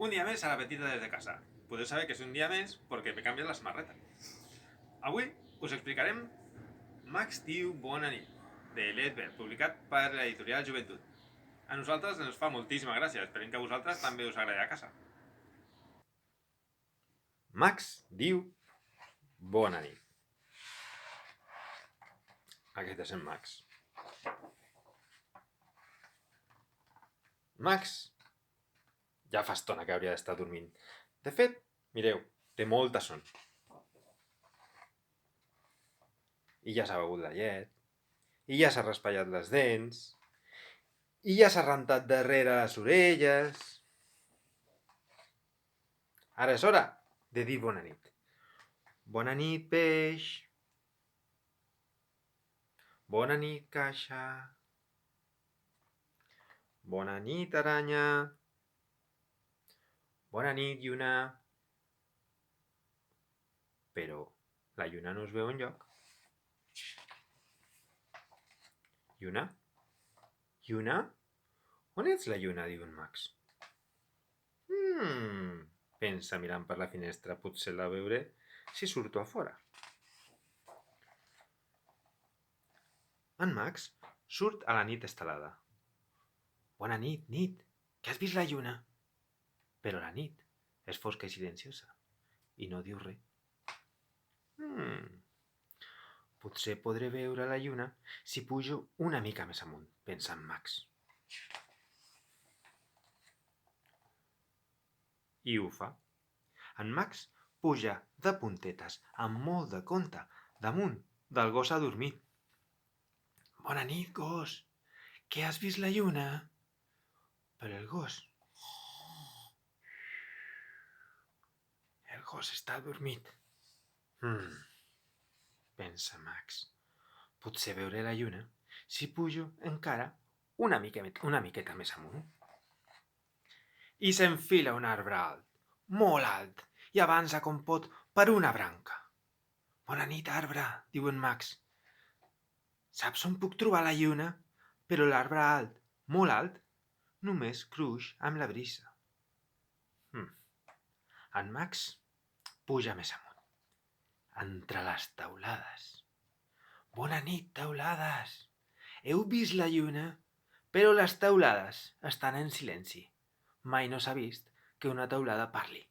Un dia més a la petita des de casa. Podeu saber que és un dia més perquè me canvien la samarreta. Avui us explicarem Max diu bona nit, de l'Edbert, publicat per l'editorial Joventut. A nosaltres ens fa moltíssima gràcia, esperem que a vosaltres també us agradi a casa. Max diu bona nit. Aquest és en Max. Max ja fa estona que hauria d'estar dormint. De fet, mireu, té molta son. I ja s'ha begut la llet, i ja s'ha raspallat les dents, i ja s'ha rentat darrere les orelles. Ara és hora de dir bona nit. Bona nit, peix. Bona nit, caixa. Bona nit, aranya. Bona nit, lluna. Però la lluna no es veu enlloc. Lluna? Lluna? On ets, la lluna? Diu en Max. Pensa mirant per la finestra, potser la veuré si surto a fora. En Max surt a la nit estelada. Bona nit, nit, que has vist la lluna? Però la nit és fosca i silenciosa i no diu res. Potser podré veure la lluna si pujo una mica més amunt, pensa en Max. I ho fa. En Max puja de puntetes, amb molt de compte, damunt del gos adormit. Bona nit, gos, que has vist la lluna? Però el gos està adormit. Pensa Max. Potser veuré la lluna si pujo encara una miqueta més amunt. I s'enfila un arbre alt, molt alt, i avança com pot per una branca. Bona nit, arbre, diu en Max. Saps on puc trobar la lluna? Però l'arbre alt, molt alt, només cruix amb la brisa. En Max puja més amunt, entre les teulades. Bona nit, teulades. Heu vist la lluna? Però les teulades estan en silenci. Mai no s'ha vist que una teulada parli.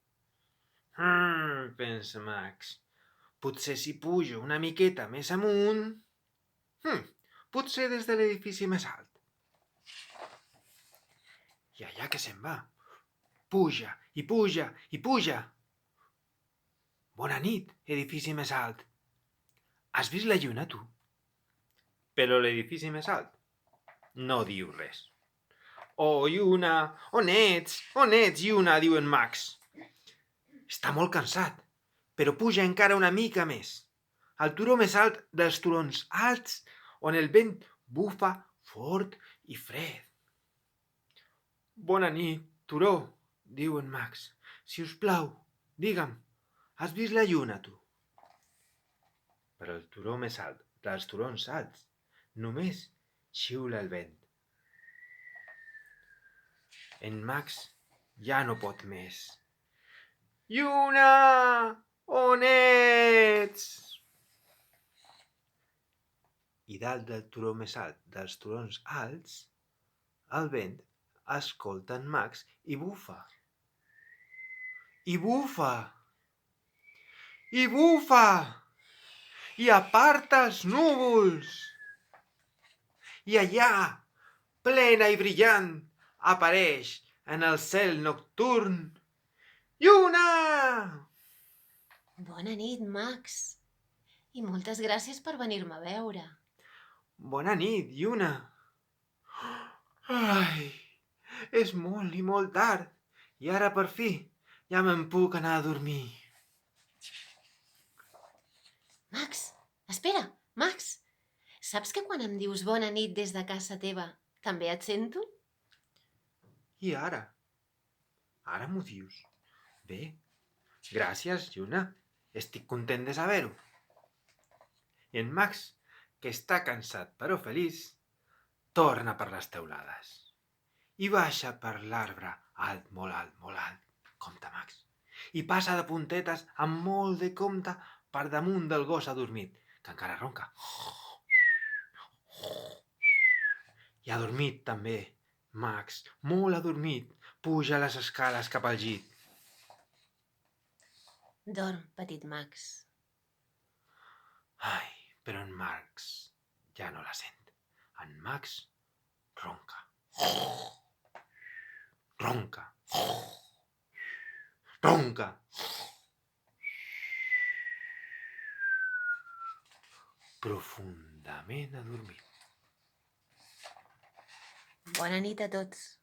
Pensa Max. Potser si pujo una miqueta més amunt... Potser des de l'edifici més alt. I allà que se'n va. Puja i puja i puja. Bona nit, edifici més alt. Has vist la lluna, tu? Però l'edifici més alt no diu res. Oh, lluna, on ets? On ets, lluna? Diu en Max. Està molt cansat, però puja encara una mica més. Al turó més alt dels turons alts, on el vent bufa fort i fred. Bona nit, turó, diu en Max. Si us plau, digue'm, has vist la lluna, tu? Però el turó més alt dels turons alts només xiula el vent. En Max ja no pot més. Lluna, on ets? I dalt del turó més alt dels turons alts, el vent escolta en Max i bufa. I bufa. I bufa. I aparta els núvols. I allà, plena i brillant, apareix en el cel nocturn lluna! Bona nit, Max. I moltes gràcies per venir-me a veure. Bona nit, lluna. Ai, és molt i molt tard. I ara, per fi, ja me'n puc anar a dormir. Max, espera, Max. Saps que quan em dius bona nit des de casa teva, també et sento? I ara? Ara m'ho dius? Bé, gràcies, lluna. Estic content de saber-ho. I en Max, que està cansat però feliç, torna per les teulades i baixa per l'arbre alt, molt alt, molt alt. i passa de puntetes amb molt de compte per damunt del gos adormit, que encara ronca. I adormit també, Max, molt adormit, puja les escales cap al llit. Dorm, petit Max. Ai, però en Max ja no la sent. En Max ronca. Ronca. Ronca. Profundament adormit. Bona nit a tots.